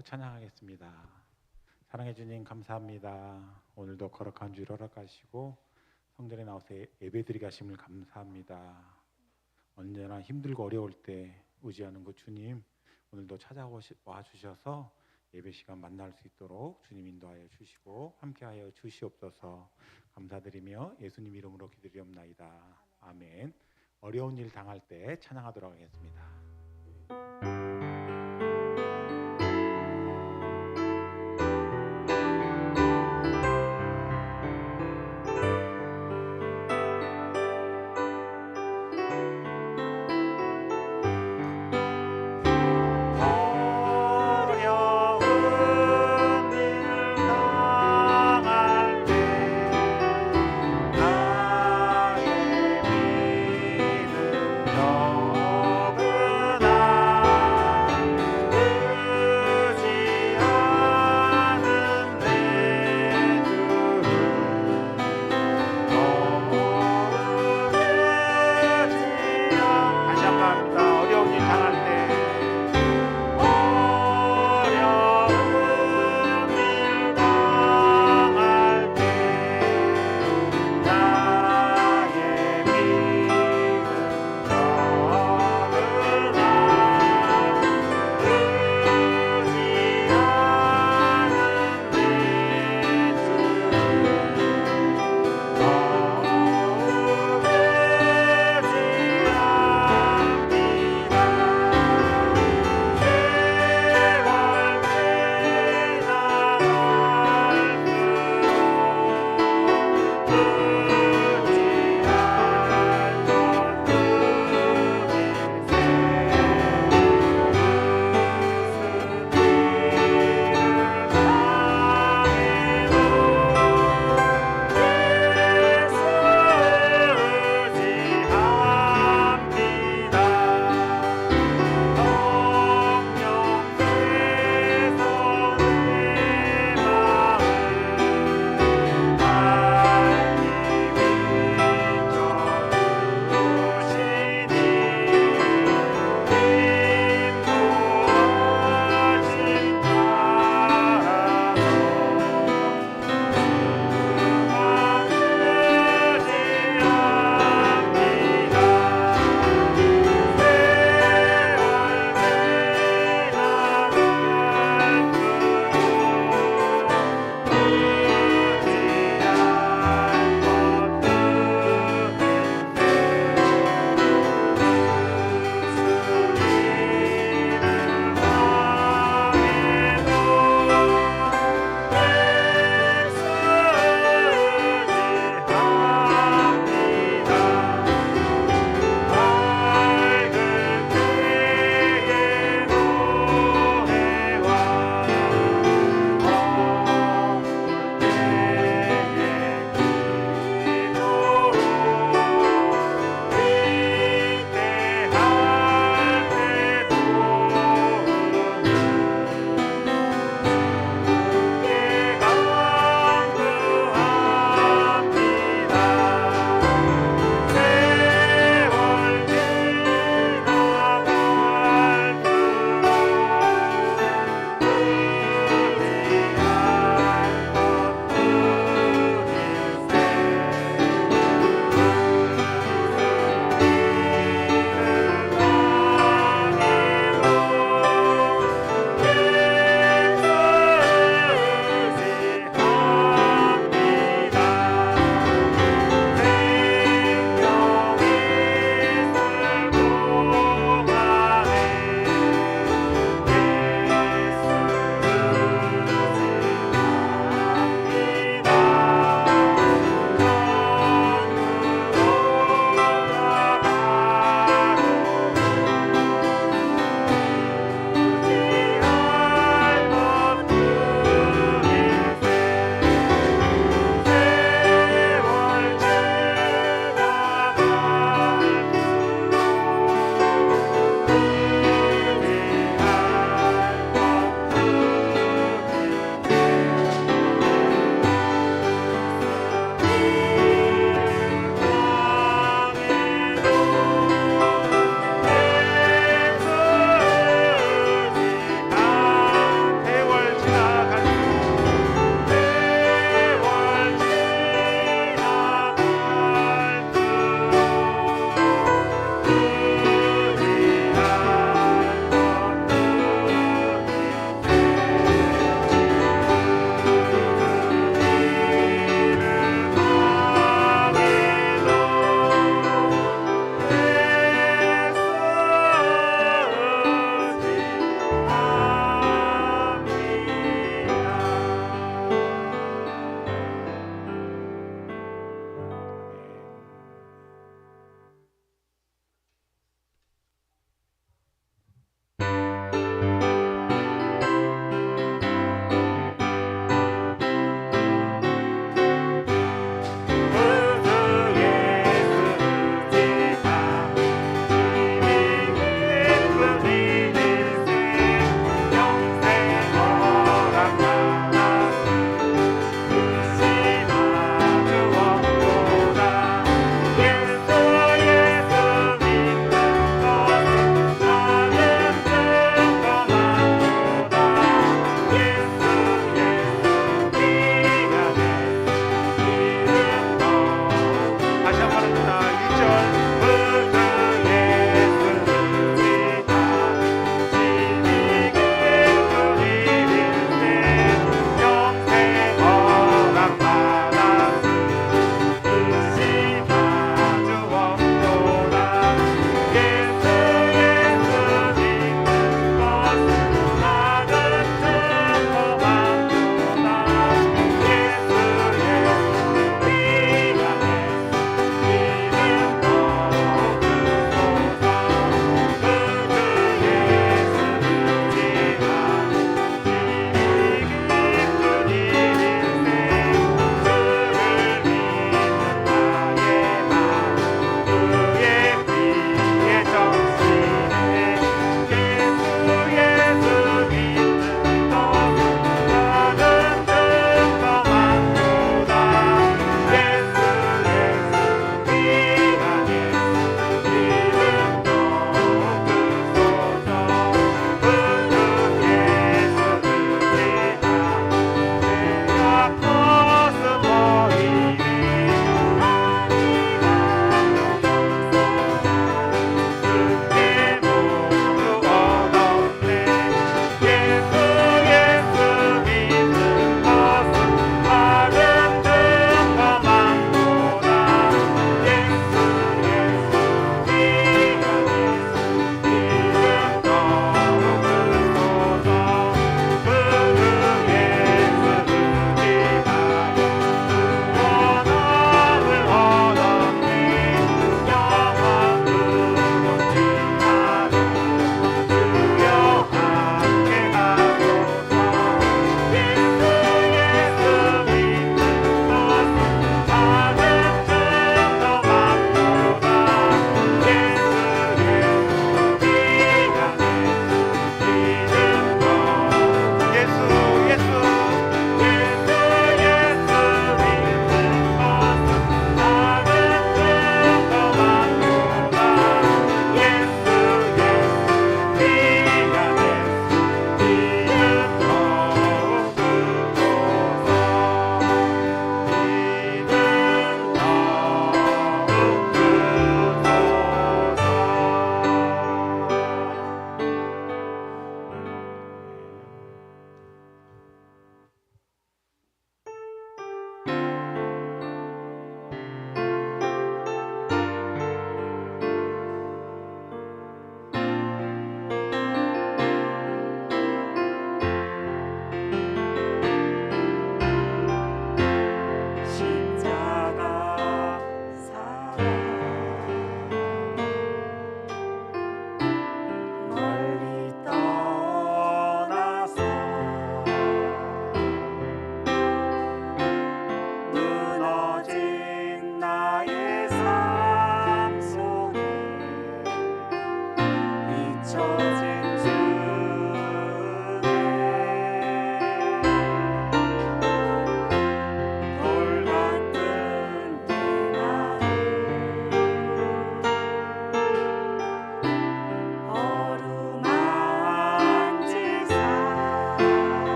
주시고 찬양하겠습니다. 사랑해 주님 감사합니다. 오늘도 거룩한 주일 허락하시고 성전에 나와서 예배드리게 하심을 감사합니다. 언제나 힘들고 어려울 때 의지하는 그 주님, 오늘도 찾아와 주셔서 예배 시간 만날 수 있도록 주님 인도하여 주시고 함께하여 주시옵소서. 감사드리며 예수님 이름으로 기도드리옵나이다. 아멘. 어려운 일 당할 때 찬양하도록 하겠습니다. 나의 믿음 적으나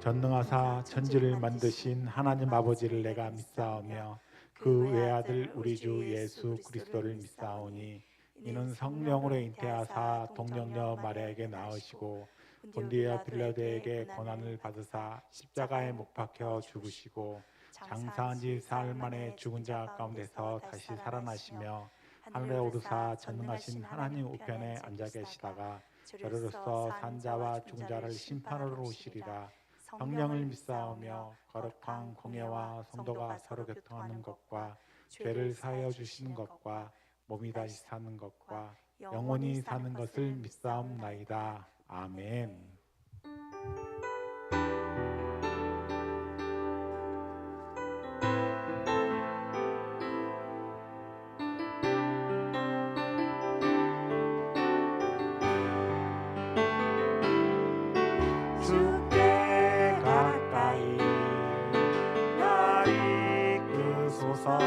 전능하사 천지를 만드신 하나님 아버지를 내가 믿사오며 그 외아들 우리 주 예수 그리스도를 믿사오니 이는 성령으로 잉태하사 동정녀 마리아에게 낳으시고 본디오 빌라도에게 고난을 받으사 십자가에 못 박혀 죽으시고 장사한 지 사흘 만에 죽은 자 가운데서 다시 살아나시며 하늘에 오르사 전능하신 하나님 우편에 앉아 계시다가 저리로서 산자와 죽은 자를 심판하러 오시리라. 성령을 믿사오며 거룩한 공예와 성도가 서로 교통하는 것과 죄를 사하여 주시는 것과 몸이 다시 사는 것과 영원히 사는 것을 믿사옵나이다. 아멘. 주께 가까이 나 이끄소서.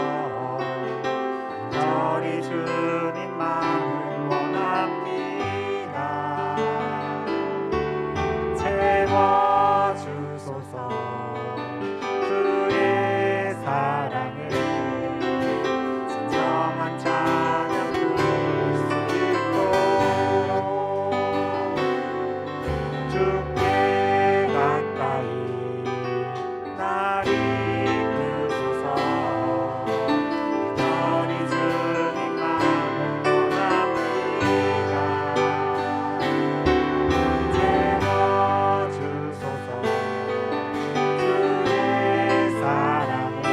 간절히 주님만을 원합니다. 채워주소서. 주의 사랑을 진정한 찬양 부를 수 있도록 주께 가까이 날 이끄소서. 간절히 주님만을 원합니다. 채워주소서. 주의 사랑을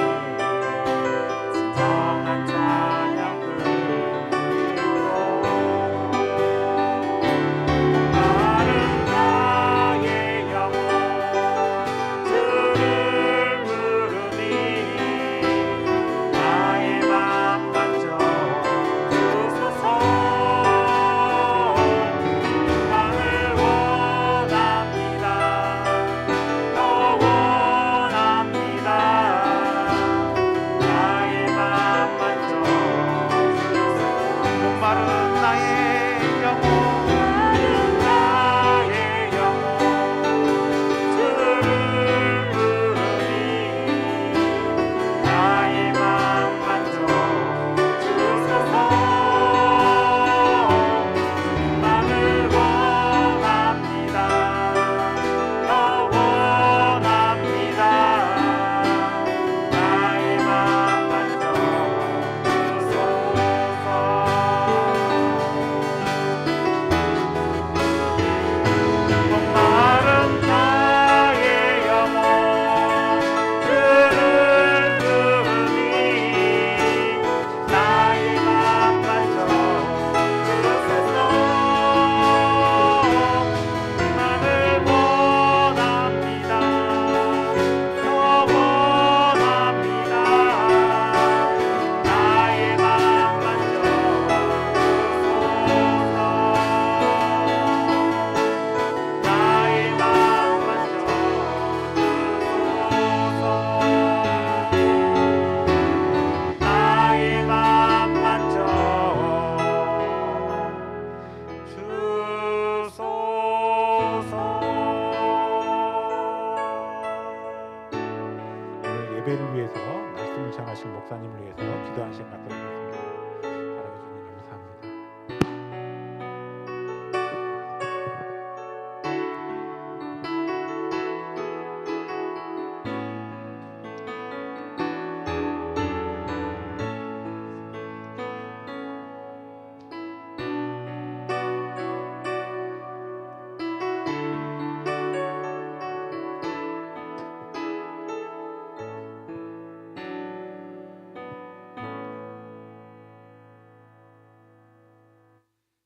진정한 찬양 부를 수 있도록 나는 나의 영혼 주를 부르니 나의 맘 만져 주소서. 나를 원합니다. 더 원합니다. 나의 맘 만져 주소서. 목마른 나의 영혼 나의 영혼 주를 부르니 나의 맘 만져 주소서. 나를 원합니다. 더 원합니다. 나의 맘 만져 주소서. 목마른 나의 영혼 주를 부르니 나의 맘 만져 주소서. 나를 원합니다. 더 원합니다. 나의 맘 만져 주소서. 나의 맘 만져 주소서. 나의 맘 만져 주소서. 오늘 예배를 위해서 말씀을 전하실 목사님을 위해서 기도하는 시간 갖도록 하겠습니다. 사랑해 주님 감사합니다.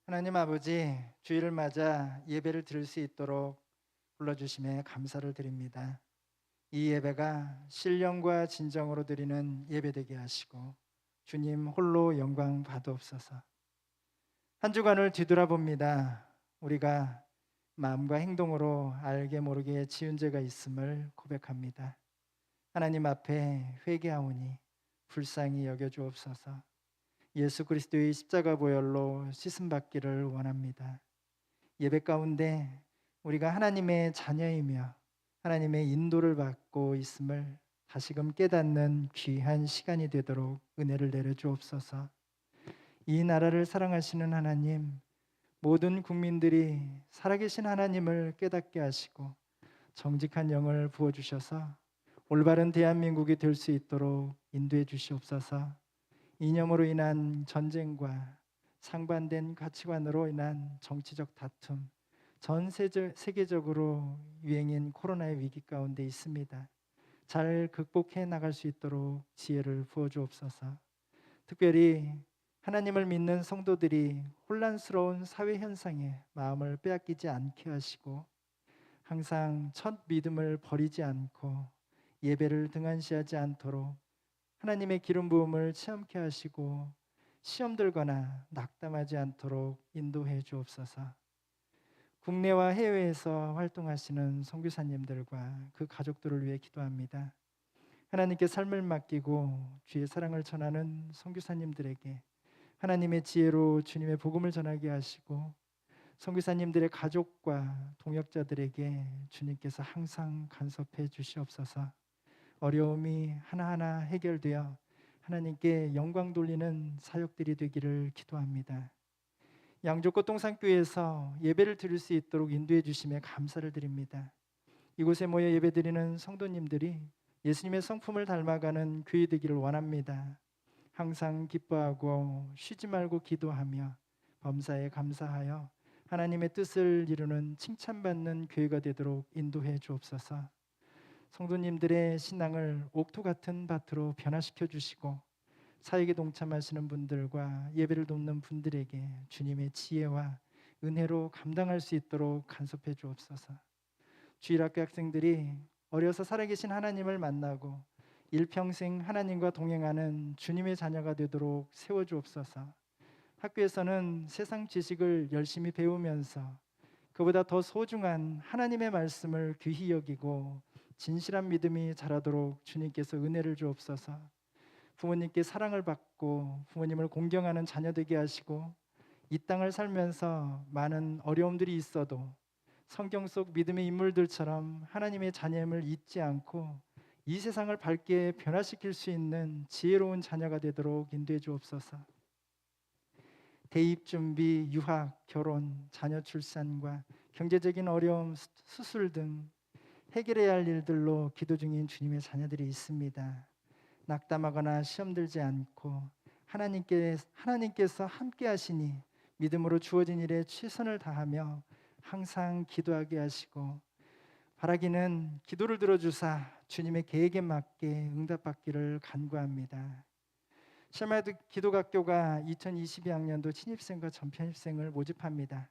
하나님 아버지, 주일을 맞아 예배를 드릴 수 있도록 불러주심에 감사를 드립니다. 이 예배가 신령과 진정으로 드리는 예배되게 하시고 주님 홀로 영광 받옵소서. 한 주간을 뒤돌아봅니다. 우리가 마음과 행동으로 알게 모르게 지은 죄가 있음을 고백합니다. 하나님 앞에 회개하오니 불쌍히 여겨주옵소서. 예수 그리스도의 십자가 보혈로 씻음 받기를 원합니다. 예배 가운데 우리가 하나님의 자녀이며 하나님의 인도를 받고 있음을 다시금 깨닫는 귀한 시간이 되도록 은혜를 내려주옵소서. 이 나라를 사랑하시는 하나님, 모든 국민들이 살아계신 하나님을 깨닫게 하시고 정직한 영을 부어주셔서 올바른 대한민국이 될 수 있도록 인도해 주시옵소서. 이념으로 인한 전쟁과 상반된 가치관으로 인한 정치적 다툼, 전 세계적으로 유행인 코로나의 위기 가운데 있습니다. 잘 극복해 나갈 수 있도록 지혜를 부어 주옵소서. 특별히 하나님을 믿는 성도들이 혼란스러운 사회 현상에 마음을 빼앗기지 않게 하시고 항상 첫 믿음을 버리지 않고 예배를 등한시하지 않도록 하나님의 기름 부음을 체험케 하시고 시험 들거나 낙담하지 않도록 인도해 주옵소서. 국내와 해외에서 활동하시는 선교사님들과 그 가족들을 위해 기도합니다. 하나님께 삶을 맡기고 주의 사랑을 전하는 선교사님들에게 하나님의 지혜로 주님의 복음을 전하게 하시고 선교사님들의 가족과 동역자들에게 주님께서 항상 간섭해 주시옵소서. 어려움이 하나하나 해결되어 하나님께 영광 돌리는 사역들이 되기를 기도합니다. 양조고 동산교회에서 예배를 드릴 수 있도록 인도해 주심에 감사를 드립니다. 이곳에 모여 예배드리는 성도님들이 예수님의 성품을 닮아가는 교회 되기를 원합니다. 항상 기뻐하고 쉬지 말고 기도하며 범사에 감사하여 하나님의 뜻을 이루는 칭찬받는 교회가 되도록 인도해 주옵소서. 성도님들의 신앙을 옥토 같은 밭으로 변화시켜 주시고 사역에 동참하시는 분들과 예배를 돕는 분들에게 주님의 지혜와 은혜로 감당할 수 있도록 간섭해 주옵소서. 주일학교 학생들이 어려서 살아계신 하나님을 만나고 일평생 하나님과 동행하는 주님의 자녀가 되도록 세워주옵소서. 학교에서는 세상 지식을 열심히 배우면서 그보다 더 소중한 하나님의 말씀을 귀히 여기고 진실한 믿음이 자라도록 주님께서 은혜를 주옵소서. 부모님께 사랑을 받고 부모님을 공경하는 자녀 되게 하시고 이 땅을 살면서 많은 어려움들이 있어도 성경 속 믿음의 인물들처럼 하나님의 자녀임을 잊지 않고 이 세상을 밝게 변화시킬 수 있는 지혜로운 자녀가 되도록 인도해 주옵소서. 대입 준비, 유학, 결혼, 자녀 출산과 경제적인 어려움, 수술 등 해결해야 할 일들로 기도 중인 주님의 자녀들이 있습니다. 낙담하거나 시험 들지 않고 하나님께서 함께 하시니 믿음으로 주어진 일에 최선을 다하며 항상 기도하게 하시고 바라기는 기도를 들어주사 주님의 계획에 맞게 응답받기를 간구합니다. 셰마드 기도학교가 2022학년도 신입생과 전편입생을 모집합니다.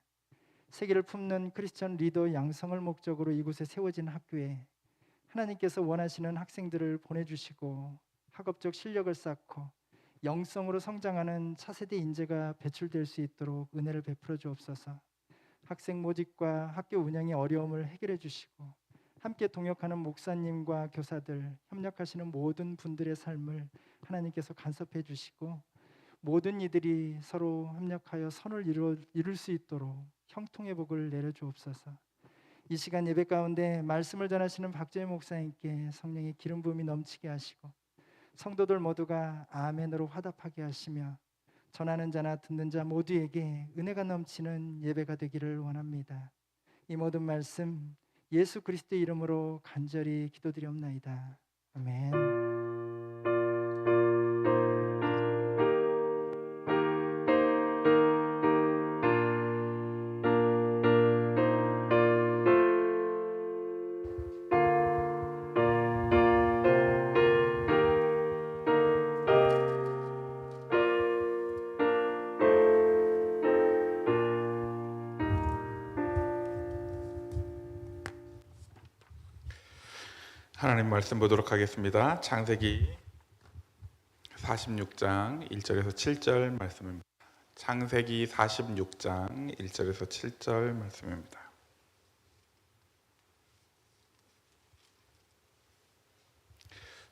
세계를 품는 크리스천 리더 양성을 목적으로 이곳에 세워진 학교에 하나님께서 원하시는 학생들을 보내주시고 학업적 실력을 쌓고 영성으로 성장하는 차세대 인재가 배출될 수 있도록 은혜를 베풀어 주옵소서. 학생 모집과 학교 운영의 어려움을 해결해 주시고 함께 동역하는 목사님과 교사들, 협력하시는 모든 분들의 삶을 하나님께서 간섭해 주시고 모든 이들이 서로 협력하여 선을 이룰 수 있도록 형통의 복을 내려 주옵소서. 이 시간 예배 가운데 말씀을 전하시는 박재희 목사님께 성령의 기름 부음이 넘치게 하시고 성도들 모두가 아멘으로 화답하게 하시며 전하는 자나 듣는 자 모두에게 은혜가 넘치는 예배가 되기를 원합니다. 이 모든 말씀 예수 그리스도의 이름으로 간절히 기도드리옵나이다. 아멘. 하나님 말씀 보도록 하겠습니다. 창세기 46장 1절에서 7절 말씀입니다. 창세기 46장 1절에서 7절 말씀입니다.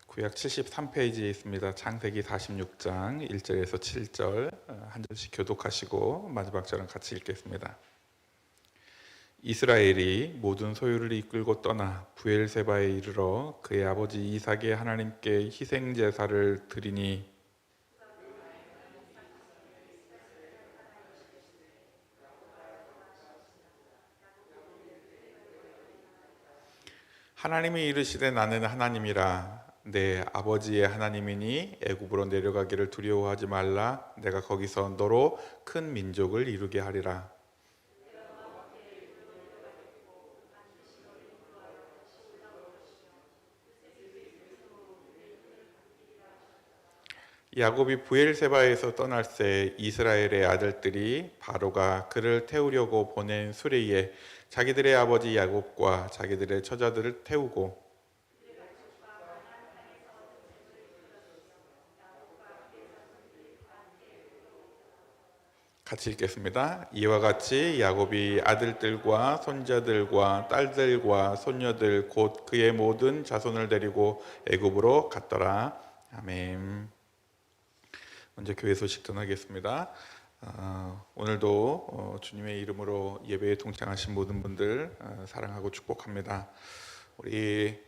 구약 73페이지에 있습니다. 창세기 46장 1절에서 7절 한 절씩 교독하시고 마지막 절은 같이 읽겠습니다. 이스라엘이 모든 소유를 이끌고 떠나 부엘세바에 이르러 그의 아버지 이삭의 하나님께 희생 제사를 드리니 하나님이 이르시되 나는 하나님이라 내 아버지의 하나님이니 애굽으로 내려가기를 두려워하지 말라 내가 거기서 너로 큰 민족을 이루게 하리라. 야곱이 부엘세바에서 떠날새 이스라엘의 아들들이 바로가 그를 태우려고 보낸 수레에 자기들의 아버지 야곱과 자기들의 처자들을 태우고 같이 읽겠습니다. 이와 같이 야곱이 아들들과 손자들과 딸들과 손녀들 곧 그의 모든 자손을 데리고 애굽으로 갔더라. 아멘. 먼저 교회 소식 전하겠습니다. 오늘도 주님의 이름으로 예배에 동참하신 모든 분들 사랑하고 축복합니다. 우리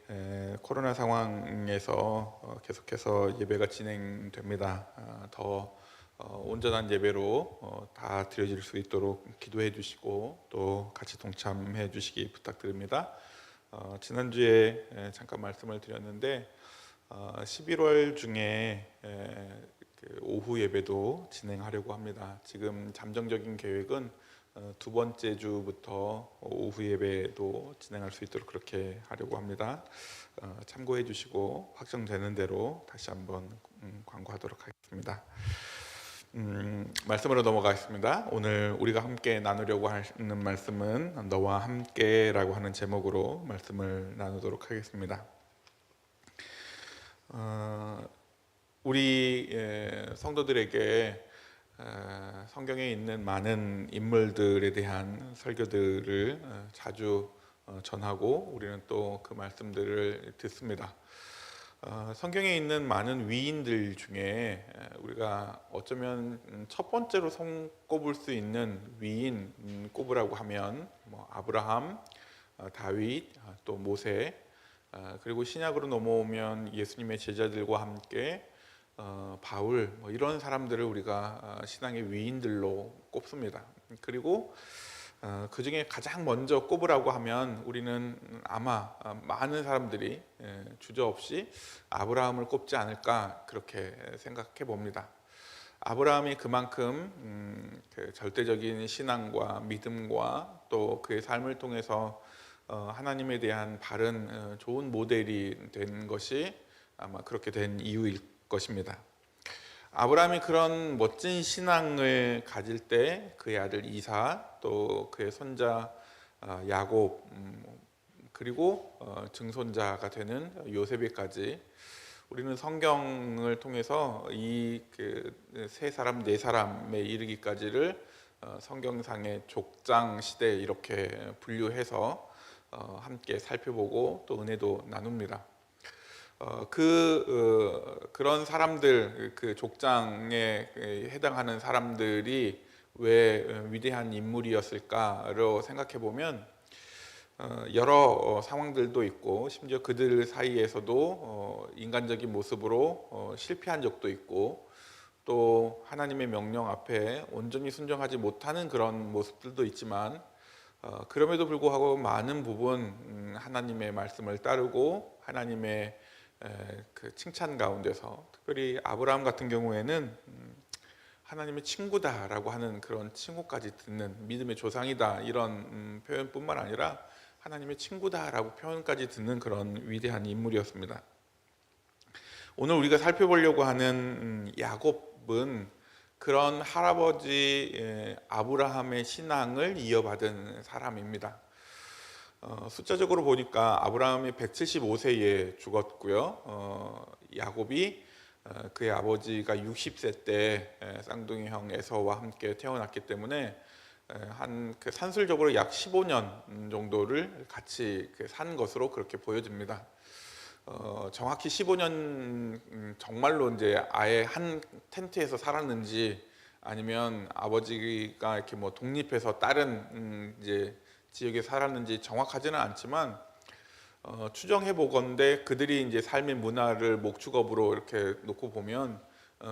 코로나 상황에서 계속해서 예배가 진행됩니다. 더 온전한 예배로 다 드려질 수 있도록 기도해 주시고 또 같이 동참해 주시기 부탁드립니다. 지난주에 잠깐 말씀을 드렸는데 11월 중에 그 오후 예배도 진행하려고 합니다. 지금 잠정적인 계획은 두 번째 주부터 오후 예배도 진행할 수 있도록 그렇게 하려고 합니다. 참고해 주시고 확정되는 대로 다시 한번 광고하도록 하겠습니다. 말씀으로 넘어가겠습니다. 오늘 우리가 함께 나누려고 하는 말씀은 너와 함께라고 하는 제목으로 말씀을 나누도록 하겠습니다. 우리 성도들에게 성경에 있는 많은 인물들에 대한 설교들을 자주 전하고 우리는 또 그 말씀들을 듣습니다. 성경에 있는 많은 위인들 중에 우리가 어쩌면 첫 번째로 손꼽을 수 있는 위인 꼽으라고 하면 아브라함, 다윗, 또 모세, 그리고 신약으로 넘어오면 예수님의 제자들과 함께 바울 이런 사람들을 우리가 신앙의 위인들로 꼽습니다. 그리고 그 중에 가장 먼저 꼽으라고 하면 우리는 아마 많은 사람들이 주저없이 아브라함을 꼽지 않을까 그렇게 생각해 봅니다. 아브라함이 그만큼 그 절대적인 신앙과 믿음과 또 그의 삶을 통해서 하나님에 대한 바른 좋은 모델이 된 것이 아마 그렇게 된 이유일 것입니다. 아브라함이 그런 멋진 신앙을 가질 때 그의 아들 이삭 또 그의 손자 야곱 그리고 증손자가 되는 요셉에까지 우리는 성경을 통해서 이 세 사람 네 사람에 이르기까지를 성경상의 족장 시대 이렇게 분류해서 함께 살펴보고 또 은혜도 나눕니다. 그런 사람들, 그 족장에 해당하는 사람들이 왜 위대한 인물이었을까로 생각해 보면 여러 상황들도 있고 심지어 그들 사이에서도 인간적인 모습으로 실패한 적도 있고 또 하나님의 명령 앞에 온전히 순종하지 못하는 그런 모습들도 있지만 그럼에도 불구하고 많은 부분 하나님의 말씀을 따르고 하나님의 그 칭찬 가운데서 특별히 아브라함 같은 경우에는 하나님의 친구다라고 하는 그런 칭호까지 듣는 믿음의 조상이다 이런 표현뿐만 아니라 하나님의 친구다라고 표현까지 듣는 그런 위대한 인물이었습니다. 오늘 우리가 살펴보려고 하는 야곱은 그런 할아버지 아브라함의 신앙을 이어받은 사람입니다. 숫자적으로 보니까 아브라함이 175세에 죽었고요. 야곱이 그의 아버지가 60세 때 쌍둥이 형 에서와 함께 태어났기 때문에 한 산술적으로 약 15년 정도를 같이 산 것으로 그렇게 보여집니다. 정확히 15년 정말로 이제 아예 한 텐트에서 살았는지 아니면 아버지가 이렇게 독립해서 다른 이제 지역에 살았는지 정확하지는 않지만 추정해 보건대 그들이 이제 삶의 문화를 목축업으로 이렇게 놓고 보면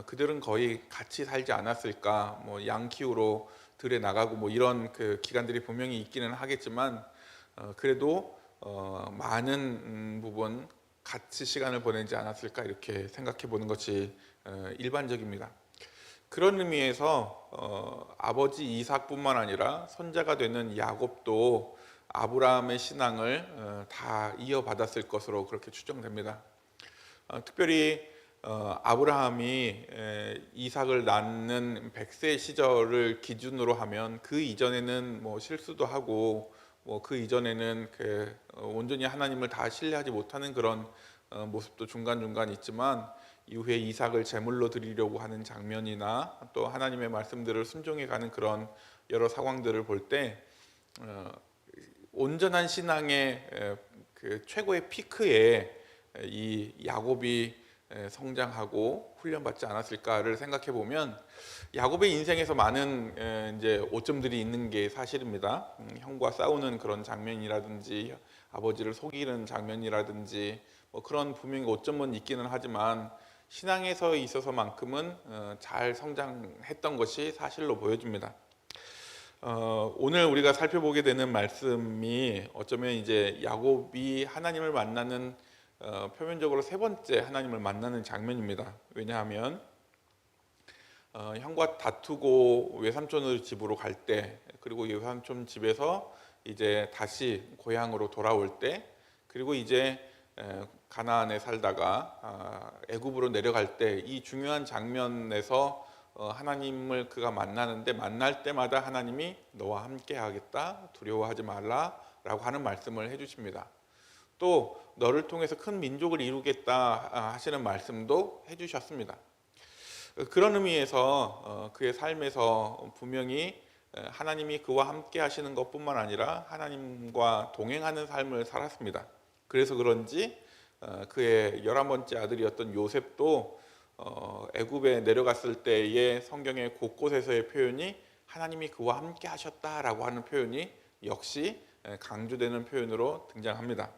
그들은 거의 같이 살지 않았을까. 뭐 양 키우러 들에 나가고 뭐 이런 그 기간들이 분명히 있기는 하겠지만 그래도 많은 부분 같이 시간을 보내지 않았을까 이렇게 생각해 보는 것이 일반적입니다. 그런 의미에서 아버지 이삭뿐만 아니라 손자가 되는 야곱도 아브라함의 신앙을 다 이어받았을 것으로 그렇게 추정됩니다. 특별히 아브라함이 이삭을 낳는 100세 시절을 기준으로 하면 그 이전에는 뭐 실수도 하고 뭐 그 이전에는 온전히 하나님을 다 신뢰하지 못하는 그런 모습도 중간중간 있지만 이후에 이삭을 제물로 드리려고 하는 장면이나 또 하나님의 말씀들을 순종해가는 그런 여러 상황들을 볼 때 온전한 신앙의 그 최고의 피크에 이 야곱이 성장하고 훈련받지 않았을까를 생각해 보면 야곱의 인생에서 많은 이제 오점들이 있는 게 사실입니다. 형과 싸우는 그런 장면이라든지 아버지를 속이는 장면이라든지 뭐 그런 분명히 오점은 있기는 하지만 신앙에서 있어서만큼은 잘 성장했던 것이 사실로 보여집니다. 오늘 우리가 살펴보게 되는 말씀이 어쩌면 이제 야곱이 하나님을 만나는 표면적으로 세 번째 하나님을 만나는 장면입니다. 왜냐하면 형과 다투고 외삼촌의 집으로 갈 때, 그리고 외삼촌 집에서 이제 다시 고향으로 돌아올 때, 그리고 이제 가나안에 살다가 애굽으로 내려갈 때, 이 중요한 장면에서 하나님을 그가 만나는데 만날 때마다 하나님이 너와 함께 하겠다, 두려워하지 말라라고 하는 말씀을 해주십니다. 또 너를 통해서 큰 민족을 이루겠다 하시는 말씀도 해주셨습니다. 그런 의미에서 그의 삶에서 분명히 하나님이 그와 함께 하시는 것뿐만 아니라 하나님과 동행하는 삶을 살았습니다. 그래서 그런지 그의 11번째 아들이었던 요셉도 애굽에 내려갔을 때의 성경의 곳곳에서의 표현이 하나님이 그와 함께 하셨다라고 하는 표현이 역시 강조되는 표현으로 등장합니다.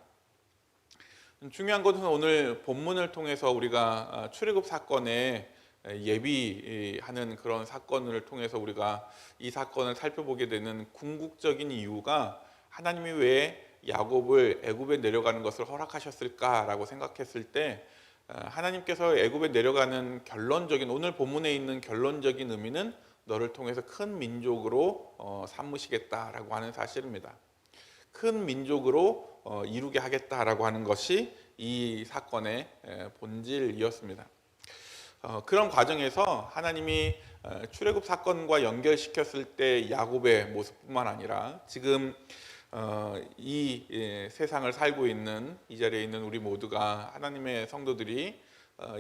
중요한 것은 오늘 본문을 통해서 우리가 출애굽 사건에 예비하는 그런 사건을 통해서 우리가 이 사건을 살펴보게 되는 궁극적인 이유가 하나님이 왜 야곱을 애굽에 내려가는 것을 허락하셨을까라고 생각했을 때 하나님께서 애굽에 내려가는 결론적인 오늘 본문에 있는 결론적인 의미는 너를 통해서 큰 민족으로 삼으시겠다라고 하는 사실입니다. 큰 민족으로 이루게 하겠다라고 하는 것이 이 사건의 본질이었습니다. 그런 과정에서 하나님이 출애굽 사건과 연결시켰을 때 야곱의 모습뿐만 아니라 지금 이 세상을 살고 있는 이 자리에 있는 우리 모두가 하나님의 성도들이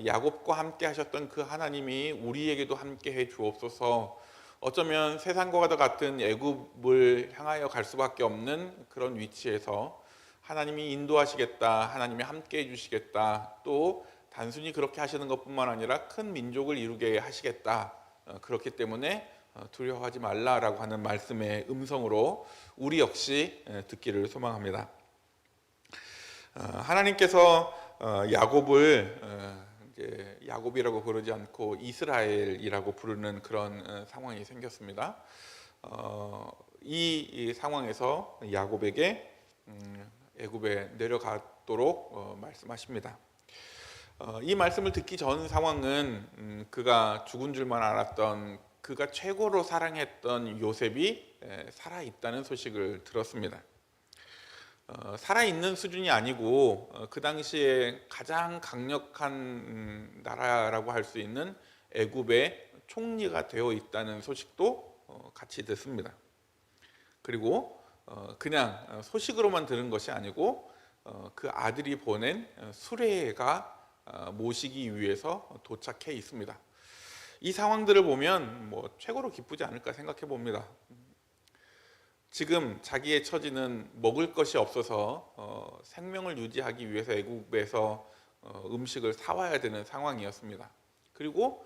야곱과 함께 하셨던 그 하나님이 우리에게도 함께 해 주옵소서. 어쩌면 세상과 같은 애굽을 향하여 갈 수밖에 없는 그런 위치에서 하나님이 인도하시겠다, 하나님이 함께 해주시겠다, 또 단순히 그렇게 하시는 것뿐만 아니라 큰 민족을 이루게 하시겠다. 그렇기 때문에 두려워하지 말라라고 하는 말씀의 음성으로 우리 역시 듣기를 소망합니다. 하나님께서 야곱을 이제 야곱이라고 부르지 않고 이스라엘이라고 부르는 그런 상황이 생겼습니다. 이 상황에서 야곱에게 애굽에 내려가도록 말씀하십니다. 이 말씀을 듣기 전 상황은 그가 죽은 줄만 알았던 그가 최고로 사랑했던 요셉이 살아있다는 소식을 들었습니다. 살아있는 수준이 아니고 그 당시에 가장 강력한 나라라고 할 수 있는 애굽의 총리가 되어 있다는 소식도 같이 듣습니다. 그리고 그냥 소식으로만 들은 것이 아니고 그 아들이 보낸 수레가 모시기 위해서 도착해 있습니다. 이 상황들을 보면 뭐 최고로 기쁘지 않을까 생각해 봅니다. 지금 자기의 처지는 먹을 것이 없어서 생명을 유지하기 위해서 애굽에서 음식을 사와야 되는 상황이었습니다. 그리고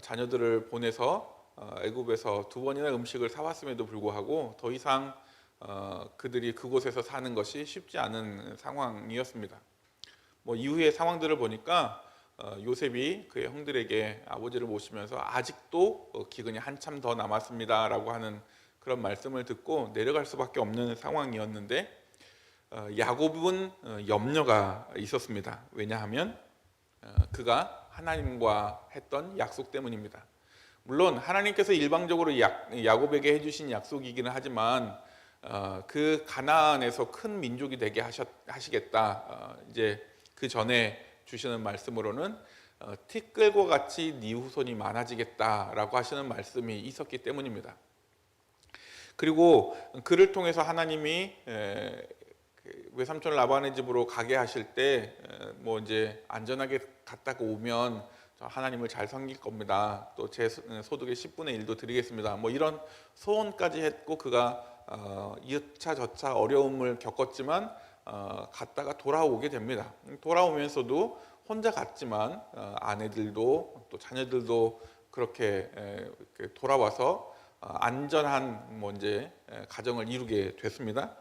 자녀들을 보내서 애굽에서 2번이나 음식을 사왔음에도 불구하고 더 이상 그들이 그곳에서 사는 것이 쉽지 않은 상황이었습니다. 뭐 이후의 상황들을 보니까 요셉이 그의 형들에게 아버지를 모시면서 아직도 기근이 한참 더 남았습니다라고 하는 그런 말씀을 듣고 내려갈 수밖에 없는 상황이었는데 야곱은 염려가 있었습니다. 왜냐하면 그가 하나님과 했던 약속 때문입니다. 물론 하나님께서 일방적으로 야곱에게 해주신 약속이기는 하지만 그 가나안에서 큰 민족이 되게 하시겠다. 이제 그 전에 주시는 말씀으로는 티끌과 같이 네 후손이 많아지겠다라고 하시는 말씀이 있었기 때문입니다. 그리고 그를 통해서 하나님이 외삼촌 라반의 집으로 가게 하실 때 뭐 이제 안전하게 갔다가 오면 하나님을 잘 섬길 겁니다. 또 제 소득의 10분의 1도 드리겠습니다. 뭐 이런 소원까지 했고 그가 이차 저차 어려움을 겪었지만 갔다가 돌아오게 됩니다. 돌아오면서도 혼자 갔지만 아내들도 또 자녀들도 그렇게 돌아와서 안전한 뭐 이제 가정을 이루게 됐습니다.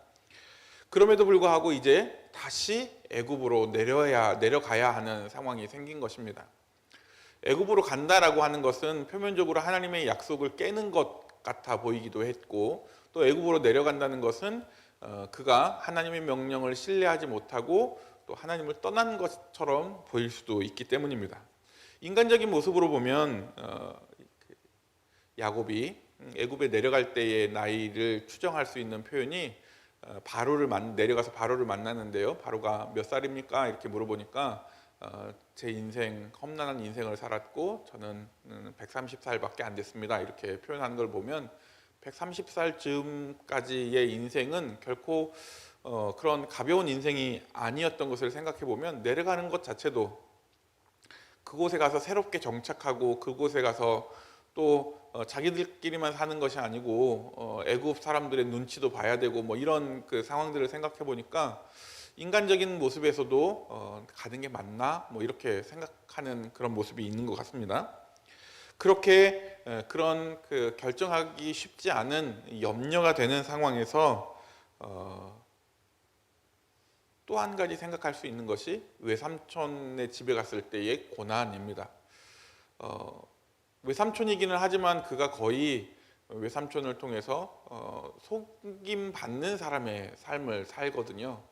그럼에도 불구하고 이제 다시 애굽으로 내려가야 하는 상황이 생긴 것입니다. 애굽으로 간다라고 하는 것은 표면적으로 하나님의 약속을 깨는 것 같아 보이기도 했고 또 애굽으로 내려간다는 것은 그가 하나님의 명령을 신뢰하지 못하고 또 하나님을 떠난 것처럼 보일 수도 있기 때문입니다. 인간적인 모습으로 보면 야곱이 애굽에 내려갈 때의 나이를 추정할 수 있는 표현이 내려가서 바로를 만났는데요. 바로가 몇 살입니까? 이렇게 물어보니까 제 인생 험난한 인생을 살았고 저는 130살밖에 안 됐습니다. 이렇게 표현한 걸 보면 130살 즈음까지의 인생은 결코 그런 가벼운 인생이 아니었던 것을 생각해 보면 내려가는 것 자체도 그곳에 가서 새롭게 정착하고 그곳에 가서 또 자기들끼리만 사는 것이 아니고 애굽 사람들의 눈치도 봐야 되고 뭐 이런 그 상황들을 생각해 보니까 인간적인 모습에서도 가는 게 맞나 뭐 이렇게 생각하는 그런 모습이 있는 것 같습니다. 그렇게 그런 그 결정하기 쉽지 않은 염려가 되는 상황에서 또 한 가지 생각할 수 있는 것이 외삼촌의 집에 갔을 때의 고난입니다. 외삼촌이기는 하지만 그가 거의 외삼촌을 통해서 속임받는 사람의 삶을 살거든요.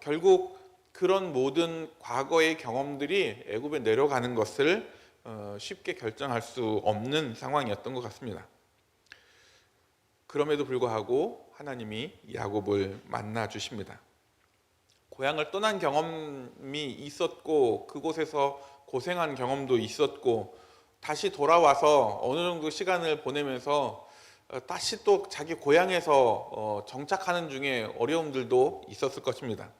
결국 그런 모든 과거의 경험들이 애굽에 내려가는 것을 쉽게 결정할 수 없는 상황이었던 것 같습니다. 그럼에도 불구하고 하나님이 야곱을 만나 주십니다. 고향을 떠난 경험이 있었고 그곳에서 고생한 경험도 있었고 다시 돌아와서 어느 정도 시간을 보내면서 다시 또 자기 고향에서 정착하는 중에 어려움들도 있었을 것입니다.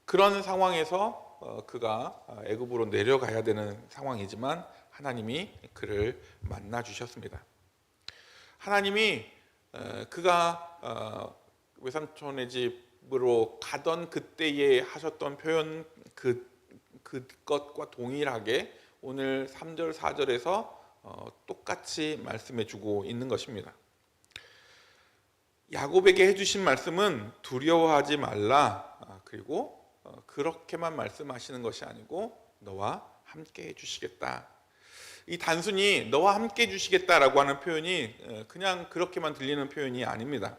그런 상황에서 그가 애굽으로 내려가야 되는 상황이지만 하나님이 그를 만나 주셨습니다. 하나님이 그가 외삼촌의 집으로 가던 그때에 하셨던 표현 그것과 동일하게 오늘 3절 4절에서 똑같이 말씀해 주고 있는 것입니다. 야곱에게 해주신 말씀은 두려워하지 말라. 그리고 그렇게만 말씀하시는 것이 아니고 너와 함께 해주시겠다. 이 단순히 너와 함께 해주시겠다라고 하는 표현이 그냥 그렇게만 들리는 표현이 아닙니다.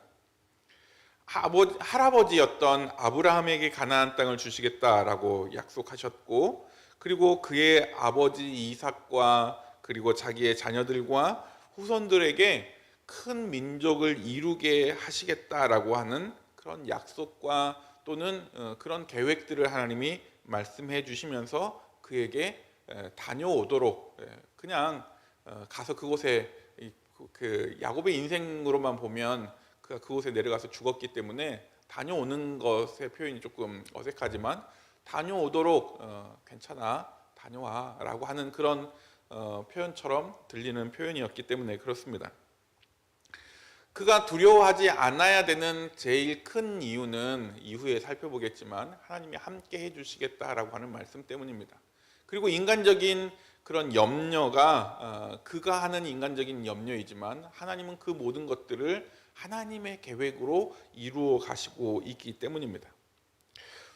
할아버지였던 아브라함에게 가나안 땅을 주시겠다라고 약속하셨고 그리고 그의 아버지 이삭과 그리고 자기의 자녀들과 후손들에게 큰 민족을 이루게 하시겠다라고 하는 그런 약속과 또는 그런 계획들을 하나님이 말씀해 주시면서 그에게 다녀오도록 그냥 가서 그곳에 그 야곱의 인생으로만 보면 그가 그곳에 내려가서 죽었기 때문에 다녀오는 것의 표현이 조금 어색하지만 다녀오도록 괜찮아 다녀와 라고 하는 그런 표현처럼 들리는 표현이었기 때문에 그렇습니다. 그가 두려워하지 않아야 되는 제일 큰 이유는 이후에 살펴보겠지만 하나님이 함께 해주시겠다라고 하는 말씀 때문입니다. 그리고 인간적인 그런 염려가 그가 하는 인간적인 염려이지만 하나님은 그 모든 것들을 하나님의 계획으로 이루어 가시고 있기 때문입니다.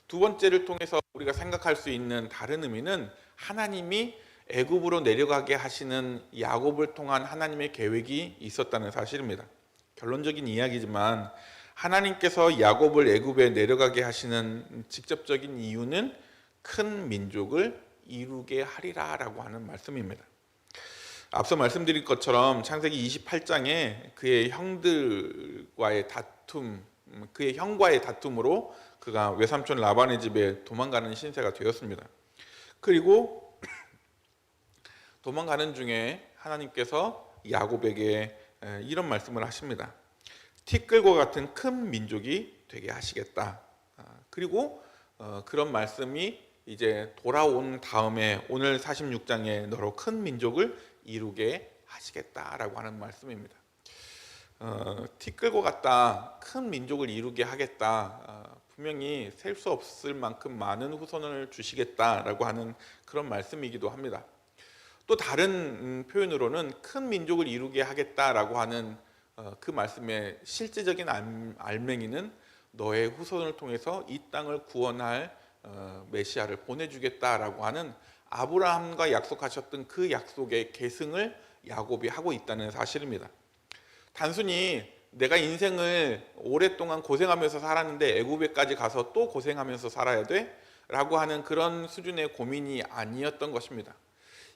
두 번째를 통해서 우리가 생각할 수 있는 다른 의미는 하나님이 애굽으로 내려가게 하시는 야곱을 통한 하나님의 계획이 있었다는 사실입니다. 결론적인 이야기지만 하나님께서 야곱을 애굽에 내려가게 하시는 직접적인 이유는 큰 민족을 이루게 하리라라고 하는 말씀입니다. 앞서 말씀드린 것처럼 창세기 28장에 그의 형들과의 다툼, 그의 형과의 다툼으로 그가 외삼촌 라반의 집에 도망가는 신세가 되었습니다. 그리고 도망가는 중에 하나님께서 야곱에게 이런 말씀을 하십니다. 티끌과 같은 큰 민족이 되게 하시겠다. 그리고 그런 말씀이 이제 돌아온 다음에 오늘 46장에 너로 큰 민족을 이루게 하시겠다라고 하는 말씀입니다. 티끌과 같다, 큰 민족을 이루게 하겠다, 분명히 셀 수 없을 만큼 많은 후손을 주시겠다라고 하는 그런 말씀이기도 합니다. 또 다른 표현으로는 큰 민족을 이루게 하겠다라고 하는 그 말씀의 실제적인 알맹이는 너의 후손을 통해서 이 땅을 구원할 메시아를 보내주겠다라고 하는 아브라함과 약속하셨던 그 약속의 계승을 야곱이 하고 있다는 사실입니다. 단순히 내가 인생을 오랫동안 고생하면서 살았는데 애굽에까지 가서 또 고생하면서 살아야 돼? 라고 하는 그런 수준의 고민이 아니었던 것입니다.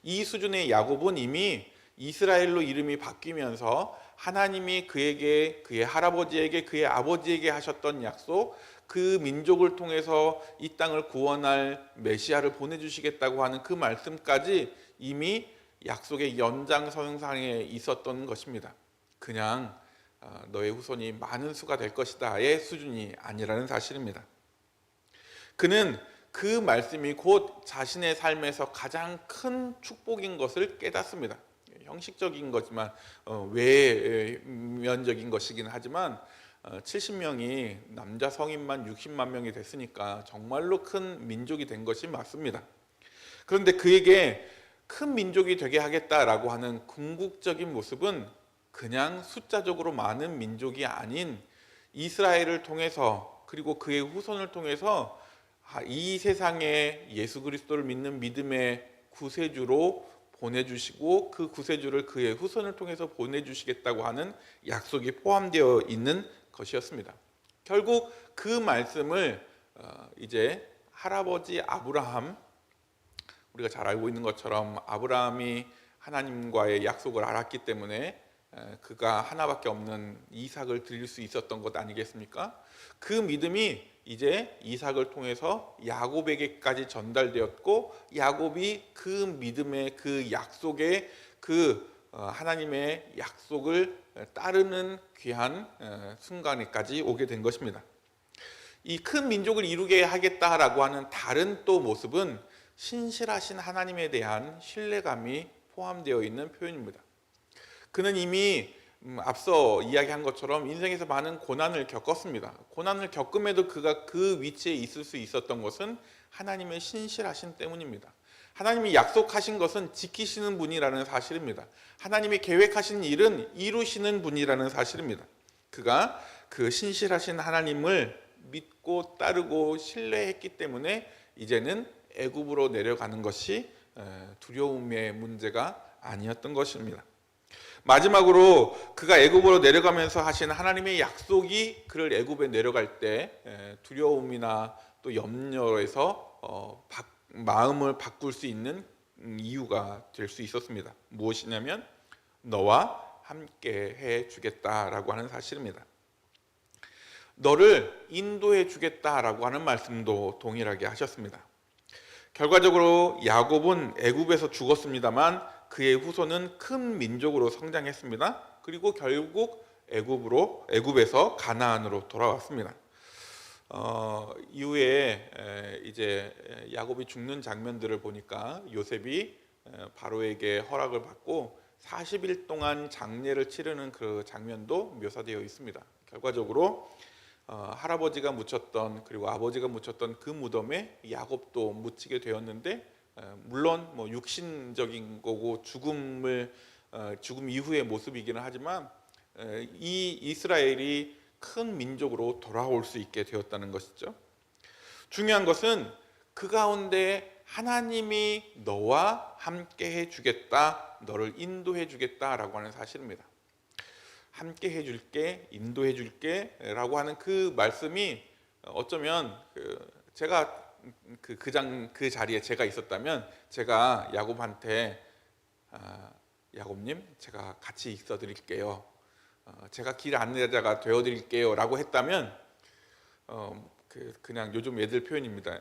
이 수준의 야곱은 이미 이스라엘로 이름이 바뀌면서 하나님이 그에게, 그의 할아버지에게, 그의 아버지에게 하셨던 약속, 그 민족을 통해서 이 땅을 구원할 메시아를 보내주시겠다고 하는 그 말씀까지 이미 약속의 연장선상에 있었던 것입니다. 그냥 너의 후손이 많은 수가 될 것이다의 수준이 아니라는 사실입니다. 그는 그 말씀이 곧 자신의 삶에서 가장 큰 축복인 것을 깨닫습니다. 형식적인 거지만 외면적인 것이긴 하지만 70명이 남자 성인만 60만 명이 됐으니까 정말로 큰 민족이 된 것이 맞습니다. 그런데 그에게 큰 민족이 되게 하겠다라고 하는 궁극적인 모습은 그냥 숫자적으로 많은 민족이 아닌 이스라엘을 통해서 그리고 그의 후손을 통해서 이 세상에 예수 그리스도를 믿는 믿음의 구세주로 보내주시고 그 구세주를 그의 후손을 통해서 보내주시겠다고 하는 약속이 포함되어 있는 것이었습니다. 결국 그 말씀을 이제 할아버지 아브라함, 우리가 잘 알고 있는 것처럼 아브라함이 하나님과의 약속을 알았기 때문에 그가 하나밖에 없는 이삭을 드릴 수 있었던 것 아니겠습니까? 그 믿음이 이제 이삭을 통해서 야곱에게까지 전달되었고 야곱이 그 믿음의 그 약속의 그 하나님의 약속을 따르는 귀한 순간에까지 오게 된 것입니다. 이 큰 민족을 이루게 하겠다라고 하는 다른 또 모습은 신실하신 하나님에 대한 신뢰감이 포함되어 있는 표현입니다. 그는 이미 앞서 이야기한 것처럼 인생에서 많은 고난을 겪었습니다. 고난을 겪음에도 그가 그 위치에 있을 수 있었던 것은 하나님의 신실하심 때문입니다. 하나님이 약속하신 것은 지키시는 분이라는 사실입니다. 하나님이 계획하신 일은 이루시는 분이라는 사실입니다. 그가 그 신실하신 하나님을 믿고 따르고 신뢰했기 때문에 이제는 애굽으로 내려가는 것이 두려움의 문제가 아니었던 것입니다. 마지막으로 그가 애굽으로 내려가면서 하신 하나님의 약속이 그를 애굽에 내려갈 때 두려움이나 또 염려에서 마음을 바꿀 수 있는 이유가 될 수 있었습니다. 무엇이냐면 너와 함께 해 주겠다라고 하는 사실입니다. 너를 인도해 주겠다라고 하는 말씀도 동일하게 하셨습니다. 결과적으로 야곱은 애굽에서 죽었습니다만 그의 후손은 큰 민족으로 성장했습니다. 그리고 결국 애굽에서 가나안으로 돌아왔습니다. 이후에 이제 야곱이 죽는 장면들을 보니까 요셉이 바로에게 허락을 받고 40일 동안 장례를 치르는 그 장면도 묘사되어 있습니다. 결과적으로 할아버지가 묻혔던 그리고 아버지가 묻혔던 그 무덤에 야곱도 묻히게 되었는데 물론 뭐 육신적인 거고 죽음 이후의 모습이기는 하지만 이 이스라엘이 큰 민족으로 돌아올 수 있게 되었다는 것이죠. 중요한 것은 그 가운데 하나님이 너와 함께 해주겠다, 너를 인도해 주겠다라고 하는 사실입니다. 함께 해줄게, 인도해 줄게라고 하는 그 말씀이 어쩌면 제가 그 자리에 제가 있었다면 제가 야곱한테 야곱님, 제가 같이 있어 드릴게요. 제가 길 안내자가 되어 드릴게요 라고 했다면 그냥 요즘 애들 표현입니다.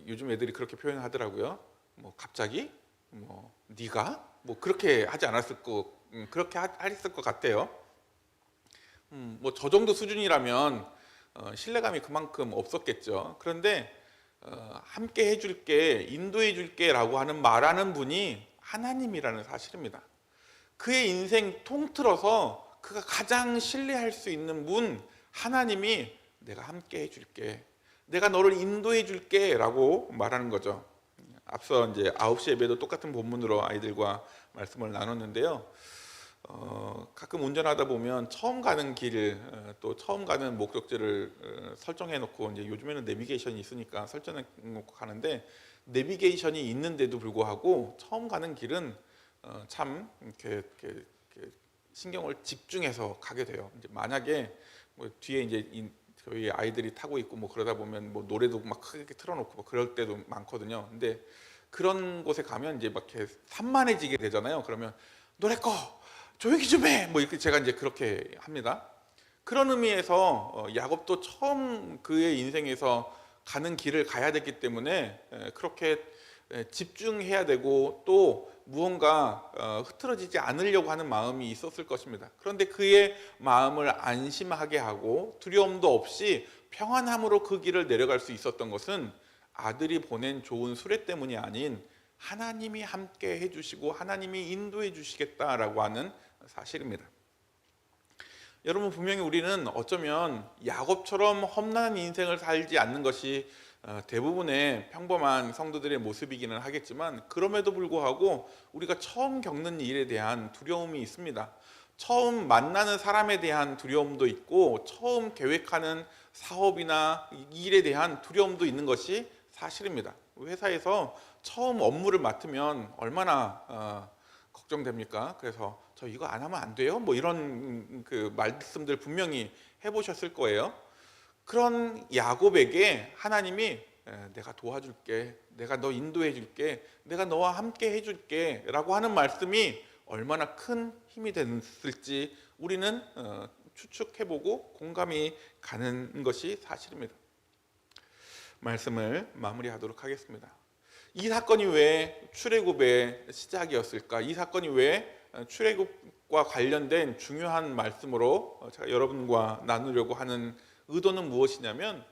요즘 애들이 그렇게 표현하더라고요. 뭐 갑자기 뭐 네가 뭐 그렇게 하지 않았을 그렇게 했을 것 같아요. 뭐 저 정도 수준이라면 신뢰감이 그만큼 없었겠죠. 그런데 함께 해줄게, 인도해 줄게라고 말하는 분이 하나님이라는 사실입니다. 그의 인생 통틀어서 그가 가장 신뢰할 수 있는 분 하나님이 내가 함께 해줄게, 내가 너를 인도해 줄게라고 말하는 거죠. 앞서 이제 9시 예배도 똑같은 본문으로 아이들과 말씀을 나눴는데요. 가끔 운전하다 보면 처음 가는 길, 또 처음 가는 목적지를 설정해 놓고, 이제 요즘에는 내비게이션이 있으니까 설정해 놓고 가는데, 내비게이션이 있는데도 불구하고 처음 가는 길은 참 이렇게 신경을 집중해서 가게 돼요. 이제 만약에 뭐 뒤에 이제 저희 아이들이 타고 있고 뭐 그러다 보면 뭐 노래도 막 크게 틀어놓고 뭐 그럴 때도 많거든요. 근데 그런 곳에 가면 이제 막 이렇게 산만해지게 되잖아요. 그러면 노래 꺼, 조용히 좀 해, 뭐 이렇게 제가 이제 그렇게 합니다. 그런 의미에서 야곱도 처음 그의 인생에서 가는 길을 가야 됐기 때문에 그렇게 집중해야 되고 또 무언가 흐트러지지 않으려고 하는 마음이 있었을 것입니다. 그런데 그의 마음을 안심하게 하고 두려움도 없이 평안함으로 그 길을 내려갈 수 있었던 것은 아들이 보낸 좋은 수레 때문이 아닌 하나님이 함께 해주시고 하나님이 인도해 주시겠다라고 하는 사실입니다. 여러분, 분명히 우리는 어쩌면 야곱처럼 험난한 인생을 살지 않는 것이 대부분의 평범한 성도들의 모습이기는 하겠지만, 그럼에도 불구하고 우리가 처음 겪는 일에 대한 두려움이 있습니다. 처음 만나는 사람에 대한 두려움도 있고, 처음 계획하는 사업이나 일에 대한 두려움도 있는 것이 사실입니다. 회사에서 처음 업무를 맡으면 얼마나 걱정됩니까? 그래서 저 이거 안 하면 안 돼요? 뭐 이런 그 말씀들 분명히 해보셨을 거예요. 그런 야곱에게 하나님이 내가 도와줄게, 내가 너 인도해 줄게, 내가 너와 함께 해줄게 라고 하는 말씀이 얼마나 큰 힘이 됐을지 우리는 추측해보고 공감이 가는 것이 사실입니다. 말씀을 마무리하도록 하겠습니다. 이 사건이 왜 출애굽의 시작이었을까? 이 사건이 왜 출애굽과 관련된 중요한 말씀으로 제가 여러분과 나누려고 하는 의도는 무엇이냐면,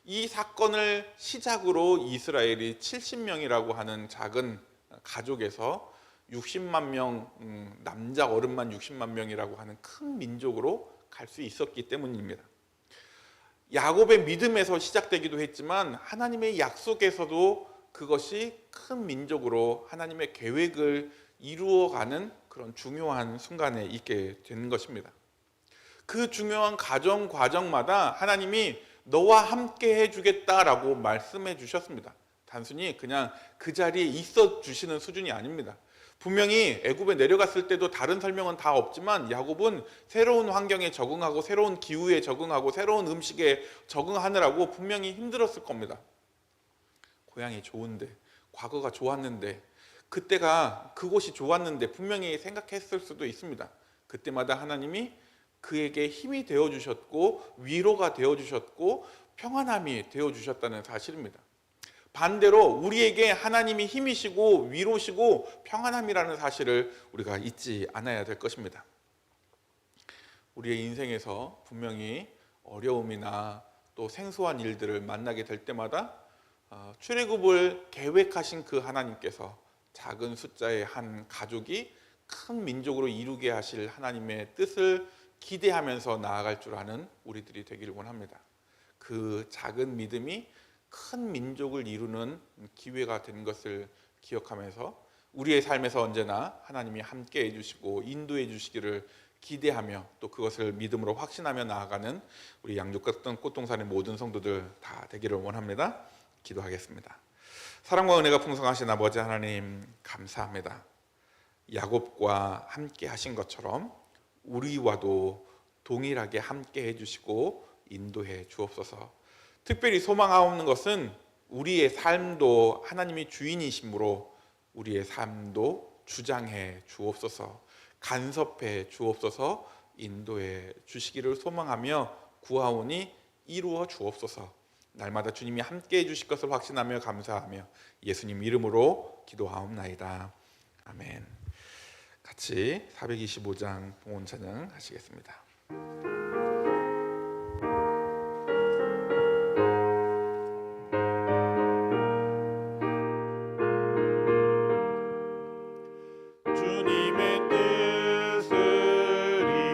이 사건을 시작으로 이스라엘이 70명이라고 하는 작은 가족에서 60만 명, 남자 어른만 60만 명이라고 하는 큰 민족으로 갈 수 있었기 때문입니다. 야곱의 믿음에서 시작되기도 했지만 하나님의 약속에서도 그것이 큰 민족으로 하나님의 계획을 이루어가는 그런 중요한 순간에 있게 되는 것입니다. 그 중요한 과정마다 하나님이 너와 함께 해주겠다라고 말씀해 주셨습니다. 단순히 그냥 그 자리에 있어 주시는 수준이 아닙니다. 분명히 애굽에 내려갔을 때도 다른 설명은 다 없지만 야곱은 새로운 환경에 적응하고 새로운 기후에 적응하고 새로운 음식에 적응하느라고 분명히 힘들었을 겁니다. 고향이 좋은데, 과거가 좋았는데, 그때가 그곳이 좋았는데 분명히 생각했을 수도 있습니다. 그때마다 하나님이 그에게 힘이 되어주셨고 위로가 되어주셨고 평안함이 되어주셨다는 사실입니다. 반대로 우리에게 하나님이 힘이시고 위로시고 평안함이라는 사실을 우리가 잊지 않아야 될 것입니다. 우리의 인생에서 분명히 어려움이나 또 생소한 일들을 만나게 될 때마다 출애굽을 계획하신 그 하나님께서 작은 숫자의 한 가족이 큰 민족으로 이루게 하실 하나님의 뜻을 기대하면서 나아갈 줄 아는 우리들이 되기를 원합니다. 그 작은 믿음이 큰 민족을 이루는 기회가 된 것을 기억하면서 우리의 삶에서 언제나 하나님이 함께 해주시고 인도해 주시기를 기대하며 또 그것을 믿음으로 확신하며 나아가는 우리 양육갔던 꽃동산의 모든 성도들 다 되기를 원합니다. 기도하겠습니다. 사랑과 은혜가 풍성하신 아버지 하나님 감사합니다. 야곱과 함께 하신 것처럼 우리와도 동일하게 함께 해주시고 인도해 주옵소서. 특별히 소망하옵는 것은 우리의 삶도 하나님이 주인이시므로 우리의 삶도 주장해 주옵소서, 간섭해 주옵소서, 인도해 주시기를 소망하며 구하오니 이루어 주옵소서. 날마다 주님이 함께 해주실 것을 확신하며 감사하며 예수님 이름으로 기도하옵나이다. 아멘. 같이 425장 봉헌 찬양 하시겠습니다. 주님의 뜻을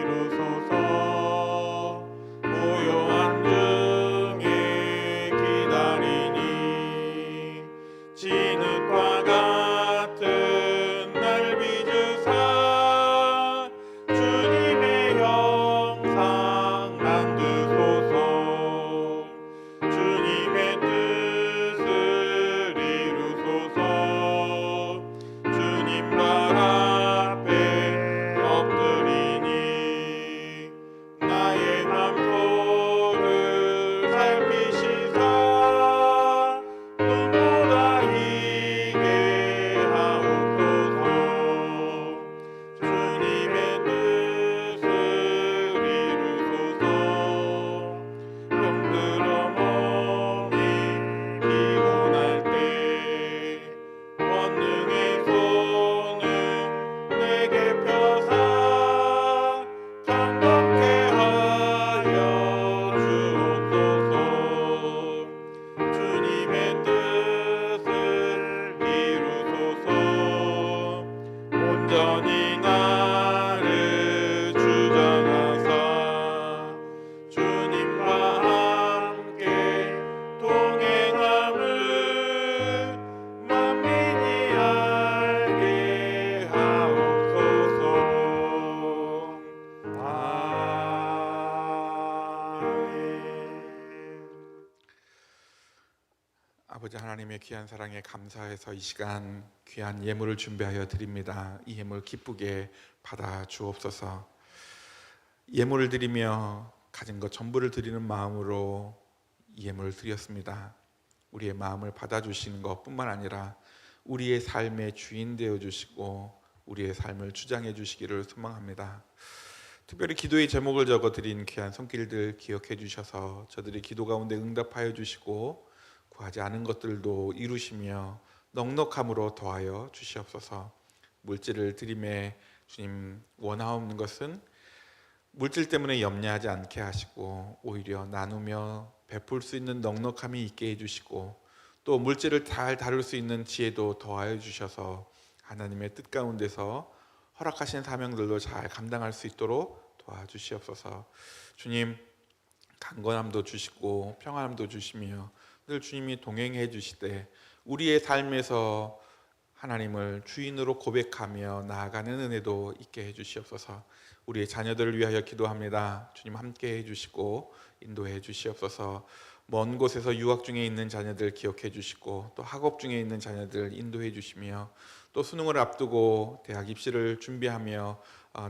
이루소서. 고요한 중에 기다리니 진흙과 같은 날 빚으사 주님의 형상 만드소서. 주님의 뜻을 이루소서. 주님 발 앞에 엎드리니 나의 맘속을 살피시사 눈보다 이게 하옵소서. 주님의 뜻을 이루소서. 병들어 몸이 피곤할 때 권능의 손을 내게 펴사 감동케 하여 주옵소서. 주님의 뜻을 이루소서. 온전히 나를 주장하사 주님과 함께 동행함을 만민이 알게 하옵소서. 아멘. 아버지 하나님의 귀한 사랑에 감사해서 이 시간 귀한 예물을 준비하여 드립니다. 이 예물 기쁘게 받아 주옵소서. 예물을 드리며 가진 것 전부를 드리는 마음으로 이 예물을 드렸습니다. 우리의 마음을 받아주시는 것뿐만 아니라 우리의 삶의 주인 되어 주시고 우리의 삶을 주장해 주시기를 소망합니다. 특별히 기도의 제목을 적어 드린 귀한 손길들 기억해 주셔서 저들이 기도 가운데 응답하여 주시고 구하지 않은 것들도 이루시며 넉넉함으로 더하여 주시옵소서. 물질을 드림에 주님 원하옵는 것은 물질 때문에 염려하지 않게 하시고 오히려 나누며 베풀 수 있는 넉넉함이 있게 해주시고 또 물질을 잘 다룰 수 있는 지혜도 더하여 주셔서 하나님의 뜻 가운데서 허락하신 사명들도 잘 감당할 수 있도록 도와주시옵소서. 주님 강건함도 주시고 평안함도 주시며 늘 주님이 동행해 주시되 우리의 삶에서 하나님을 주인으로 고백하며 나아가는 은혜도 있게 해주시옵소서. 우리의 자녀들을 위하여 기도합니다. 주님 함께 해주시고 인도해 주시옵소서. 먼 곳에서 유학 중에 있는 자녀들 기억해 주시고 또 학업 중에 있는 자녀들 인도해 주시며 또 수능을 앞두고 대학 입시를 준비하며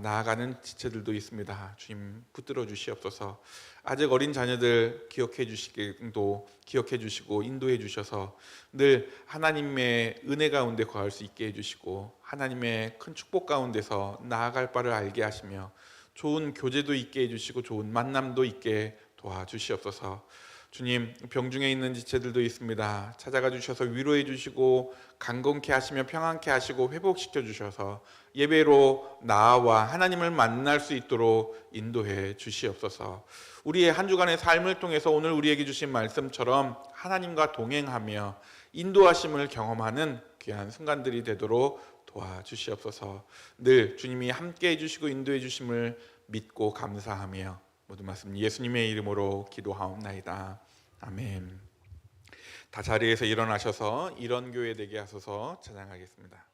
나아가는 지체들도 있습니다. 주님 붙들어 주시옵소서. 아직 어린 자녀들 기억해 주시고 인도해 주셔서 늘 하나님의 은혜 가운데 거할 수 있게 해주시고 하나님의 큰 축복 가운데서 나아갈 바를 알게 하시며 좋은 교제도 있게 해주시고 좋은 만남도 있게 도와주시옵소서. 주님 병중에 있는 지체들도 있습니다. 찾아가 주셔서 위로해 주시고 강건케 하시며 평안케 하시고 회복시켜 주셔서 예배로 나와 하나님을 만날 수 있도록 인도해 주시옵소서. 우리의 한 주간의 삶을 통해서 오늘 우리에게 주신 말씀처럼 하나님과 동행하며 인도하심을 경험하는 귀한 순간들이 되도록 도와주시옵소서. 늘 주님이 함께 해주시고 인도해 주심을 믿고 감사하며 모든 말씀 예수님의 이름으로 기도하옵나이다. 아멘. 다 자리에서 일어나셔서 이런 교회 되게 하소서 찬양하겠습니다.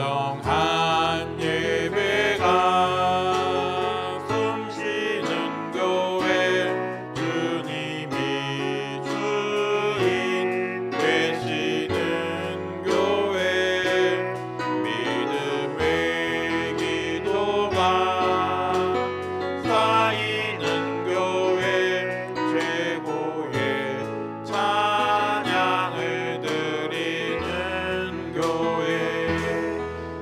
진정한 예배가 숨쉬는 교회 주님이 주인 되시는 교회 믿음의 기도가 쌓이는 교회 최고의 찬양을 드리는 교회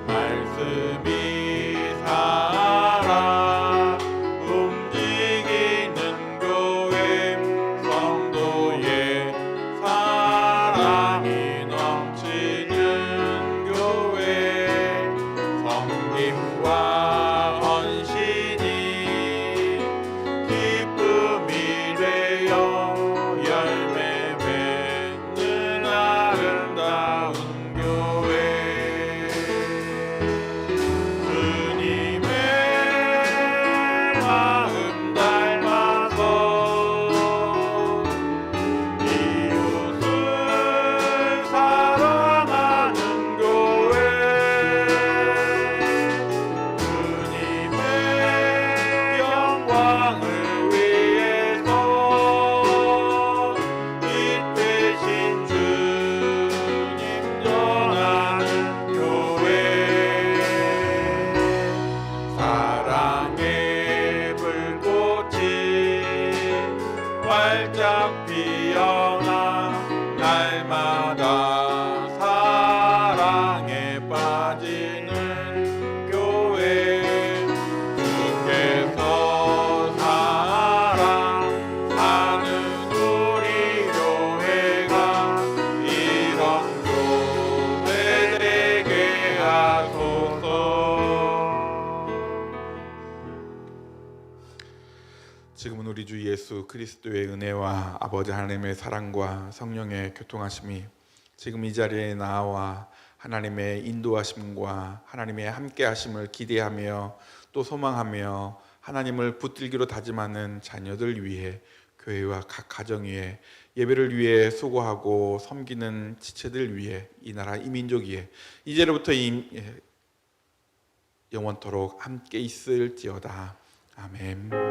말씀이 살아 움직이는 교회 성도의 사랑이 넘치는 교회 섬김과 헌신이 기쁨이 되어 열매 맺는 아름다운 교회 주님의 마음 닮아서 이웃을 사랑하는 교회 주님의 영광을 위해서 이 되신 주님 전하는 교회 사랑의 불꽃이 활짝 피어나 날마다 사랑에 빠지는 교회 주께서 사랑하는 우리 교회가 이런 교회 되게 하소서. 지금은 우리 주 예수 그리스도의 은혜와 아버지 하나님의 사랑과 성령의 교통하심이 지금 이 자리에 나와 하나님의 인도하심과 하나님의 함께하심을 기대하며 또 소망하며 하나님을 붙들기로 다짐하는 자녀들 위해 교회와 각 가정 위에 예배를 위해 수고하고 섬기는 지체들 위해 이 나라 이 민족 위에 이제로부터 영원토록 함께 있을지어다. 아멘.